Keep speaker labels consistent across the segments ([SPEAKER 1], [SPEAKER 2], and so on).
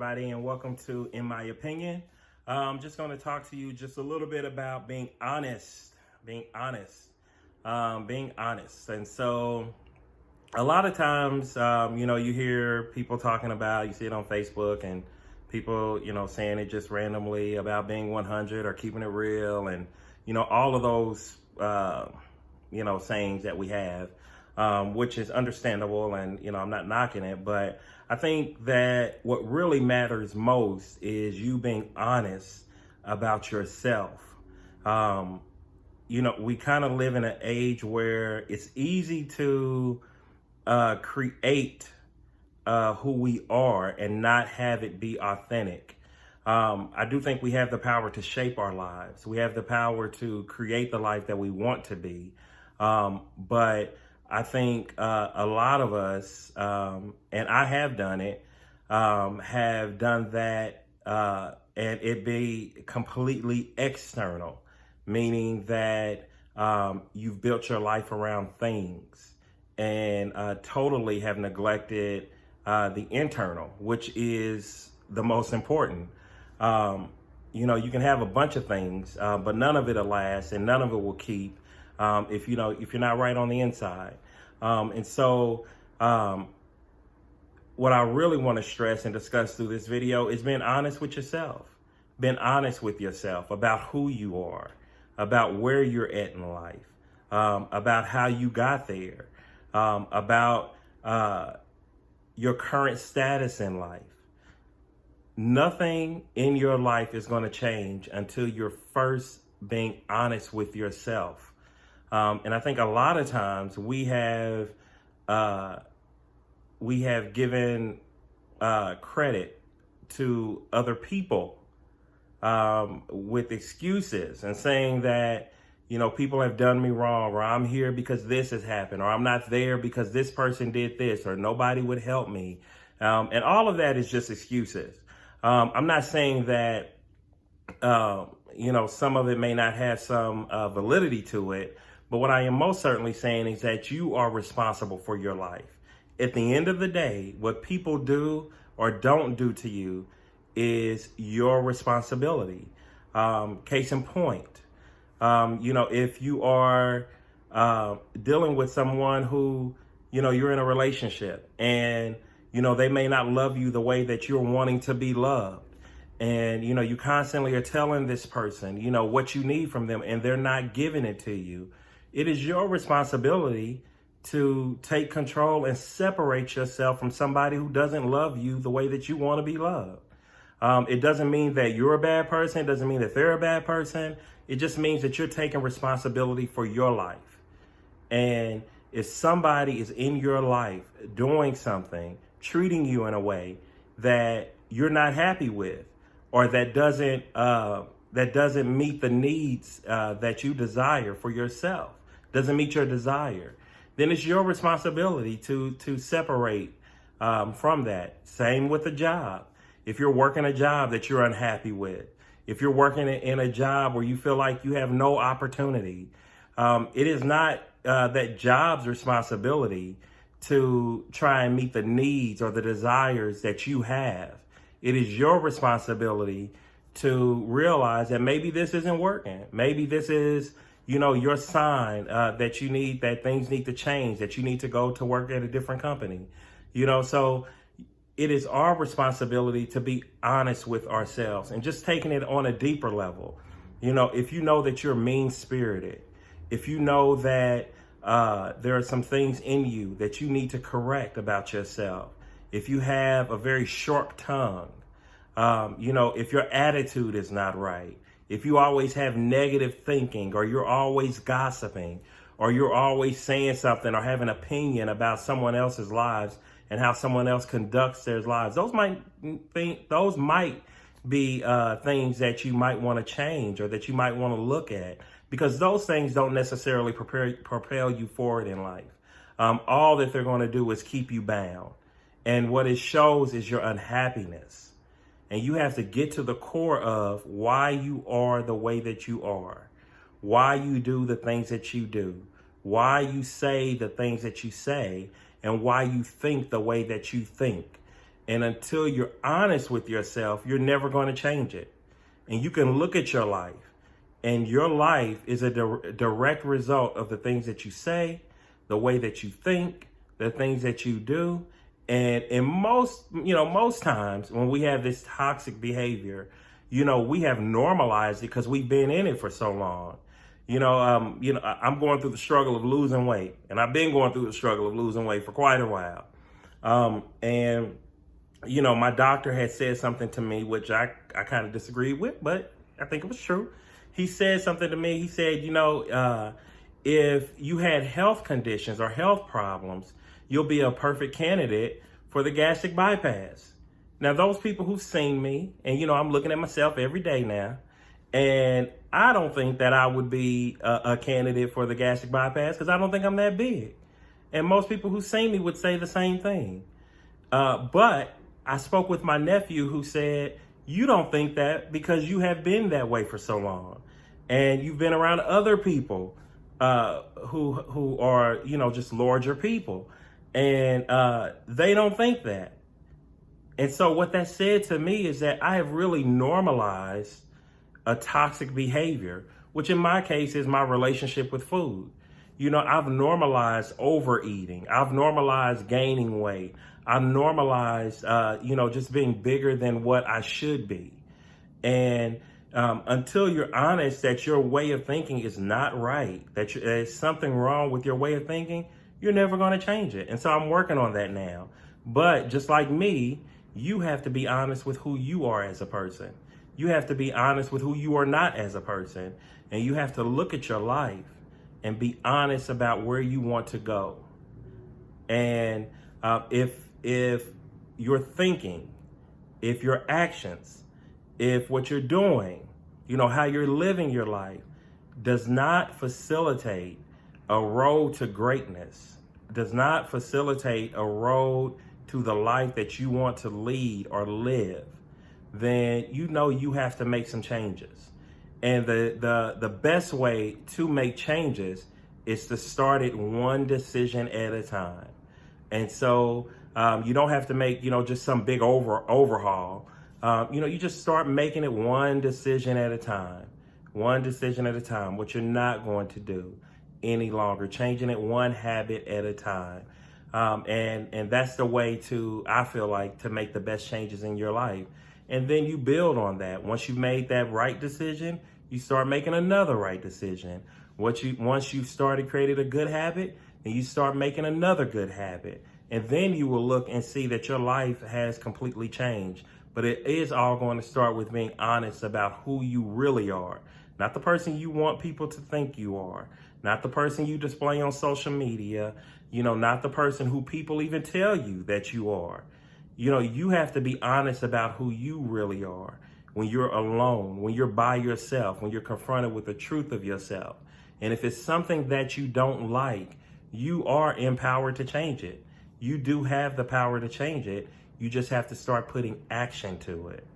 [SPEAKER 1] everybody, and welcome to In My Opinion. I'm just going to talk to you just a little bit about being honest, being honest. And so a lot of times, you hear people talking about, you see it on Facebook and people, saying it just randomly about being 100 or keeping it real and, all of those, sayings that we have, which is understandable. And, I'm not knocking it, but I think that what really matters most is you being honest about yourself. We kind of live in an age where it's easy to create who we are and not have it be authentic. I do think we have the power to shape our lives. We have the power to create the life that we want to be. But I think a lot of us, and I have done it, have done that and it be completely external, meaning that you've built your life around things and totally have neglected the internal, which is the most important. You can have a bunch of things, but none of it'll last and none of it will keep if you're not right on the inside. What I really want to stress and discuss through this video is being honest with yourself. Being honest with yourself about who you are, about where you're at in life, about how you got there, about your current status in life. Nothing in your life is going to change until you're first being honest with yourself. And I think a lot of times we have given credit to other people with excuses and saying that, people have done me wrong, or I'm here because this has happened, or I'm not there because this person did this, or nobody would help me. And all of that is just excuses. I'm not saying that, some of it may not have some validity to it, but what I am most certainly saying is that you are responsible for your life. At the end of the day, what people do or don't do to you is your responsibility. Case in point, if you are dealing with someone who, you're in a relationship and, they may not love you the way that you're wanting to be loved. And, you constantly are telling this person, what you need from them and they're not giving it to you. It is your responsibility to take control and separate yourself from somebody who doesn't love you the way that you want to be loved. It doesn't mean that you're a bad person. It doesn't mean that they're a bad person. It just means that you're taking responsibility for your life. And if somebody is in your life doing something, treating you in a way that you're not happy with, or that doesn't meet the needs that you desire for yourself, doesn't meet your desire, then it's your responsibility to separate from that. Same with a job. If you're working a job that you're unhappy with, if you're working in a job where you feel like you have no opportunity, it is not that job's responsibility to try and meet the needs or the desires that you have. It is your responsibility to realize that maybe this isn't working. Maybe this is, your sign that things need to change, that you need to go to work at a different company. So it is our responsibility to be honest with ourselves and just taking it on a deeper level. If you know that you're mean-spirited, if you know that there are some things in you that you need to correct about yourself, if you have a very sharp tongue, if your attitude is not right, if you always have negative thinking, or you're always gossiping, or you're always saying something or have an opinion about someone else's lives and how someone else conducts their lives, those might be things that you might want to change or that you might want to look at, because those things don't necessarily propel you forward in life. All that they're going to do is keep you bound. And what it shows is your unhappiness. And you have to get to the core of why you are the way that you are, why you do the things that you do, why you say the things that you say, and why you think the way that you think. And until you're honest with yourself, you're never going to change it. And you can look at your life, and your life is a direct result of the things that you say, the way that you think, the things that you do. And in most times when we have this toxic behavior, we have normalized it because we've been in it for so long. I'm going through the struggle of losing weight, and I've been going through the struggle of losing weight for quite a while. My doctor had said something to me, which I kind of disagreed with, but I think it was true. He said something to me. He said, if you had health conditions or health problems, you'll be a perfect candidate for the gastric bypass. Now, those people who've seen me, and, I'm looking at myself every day now, and I don't think that I would be a candidate for the gastric bypass because I don't think I'm that big. And most people who've seen me would say the same thing. But I spoke with my nephew who said, you don't think that because you have been that way for so long. And you've been around other people who are, just larger people. And they don't think that. And so what that said to me is that I have really normalized a toxic behavior, which in my case is my relationship with food. I've normalized overeating. I've normalized gaining weight. I've normalized, just being bigger than what I should be. And until you're honest that your way of thinking is not right, that there's something wrong with your way of thinking, you're never going to change it. And so I'm working on that now. But just like me, you have to be honest with who you are as a person. You have to be honest with who you are not as a person. And you have to look at your life and be honest about where you want to go. And if your thinking, if your actions, if what you're doing, how you're living your life does not facilitate a road to greatness, does not facilitate a road to the life that you want to lead or live, then you have to make some changes. And the best way to make changes is to start it one decision at a time. And so you don't have to make, just some big overhaul. You just start making it one decision at a time, what you're not going to do any longer, changing it one habit at a time. And that's the way I feel like, to make the best changes in your life. And then you build on that. Once you've made that right decision, you start making another right decision. Once you've started creating a good habit, then you start making another good habit. And then you will look and see that your life has completely changed. But it is all going to start with being honest about who you really are. Not the person you want people to think you are. Not the person you display on social media. Not the person who people even tell you that you are. You have to be honest about who you really are when you're alone, when you're by yourself, when you're confronted with the truth of yourself. And if it's something that you don't like, you are empowered to change it. You do have the power to change it. You just have to start putting action to it.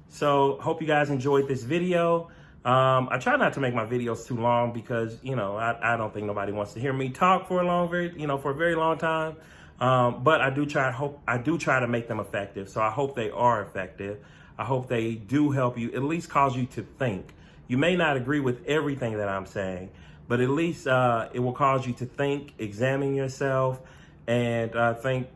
[SPEAKER 1] So hope you guys enjoyed this video. I try not to make my videos too long because, I don't think nobody wants to hear me talk for a very long time. But I do try to make them effective. So I hope they are effective. I hope they do help you, at least cause you to think. You may not agree with everything that I'm saying, but at least it will cause you to think, examine yourself, and think,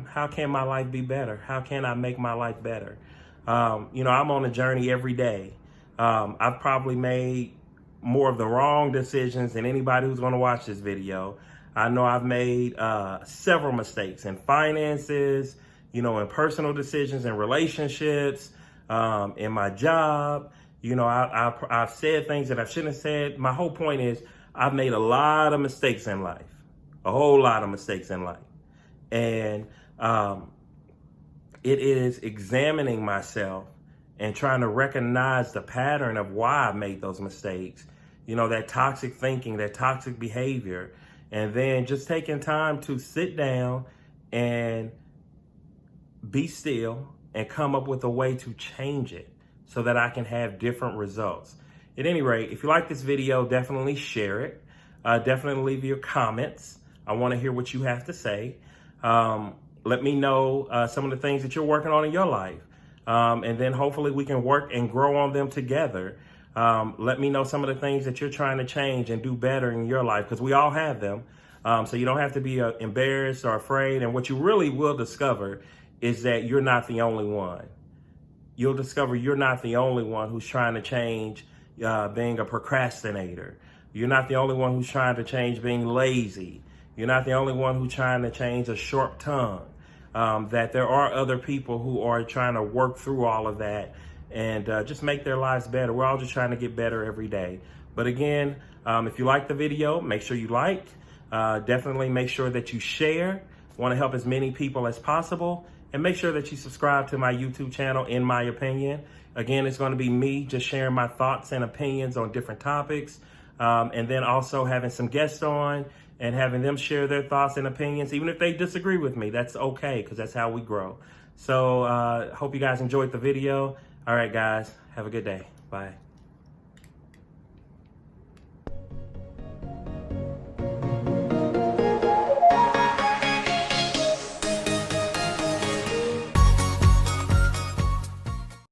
[SPEAKER 1] how can my life be better? How can I make my life better? I'm on a journey every day. I've probably made more of the wrong decisions than anybody who's going to watch this video. I know I've made several mistakes in finances, in personal decisions, in relationships, in my job. I've said things that I shouldn't have said. My whole point is I've made a lot of mistakes in life, a whole lot of mistakes in life. And it is examining myself and trying to recognize the pattern of why I made those mistakes, that toxic thinking, that toxic behavior. And then just taking time to sit down and be still and come up with a way to change it so that I can have different results. At any rate, if you like this video, definitely share it. Definitely leave your comments. I want to hear what you have to say. Let me know some of the things that you're working on in your life. And then hopefully we can work and grow on them together. Let me know some of the things that you're trying to change and do better in your life, because we all have them. So you don't have to be embarrassed or afraid. And what you really will discover is that you're not the only one. You'll discover you're not the only one who's trying to change being a procrastinator. You're not the only one who's trying to change being lazy. You're not the only one who's trying to change a short tongue. That there are other people who are trying to work through all of that and just make their lives better. We're all just trying to get better every day. But again, if you like the video, make sure you like. Definitely make sure that you share. Want to help as many people as possible. And make sure that you subscribe to my YouTube channel, In My Opinion. Again, it's going to be me just sharing my thoughts and opinions on different topics. And then also having some guests on and having them share their thoughts and opinions. Even if they disagree with me, that's okay, because that's how we grow. So hope you guys enjoyed the video. All right, guys, have a good day. Bye.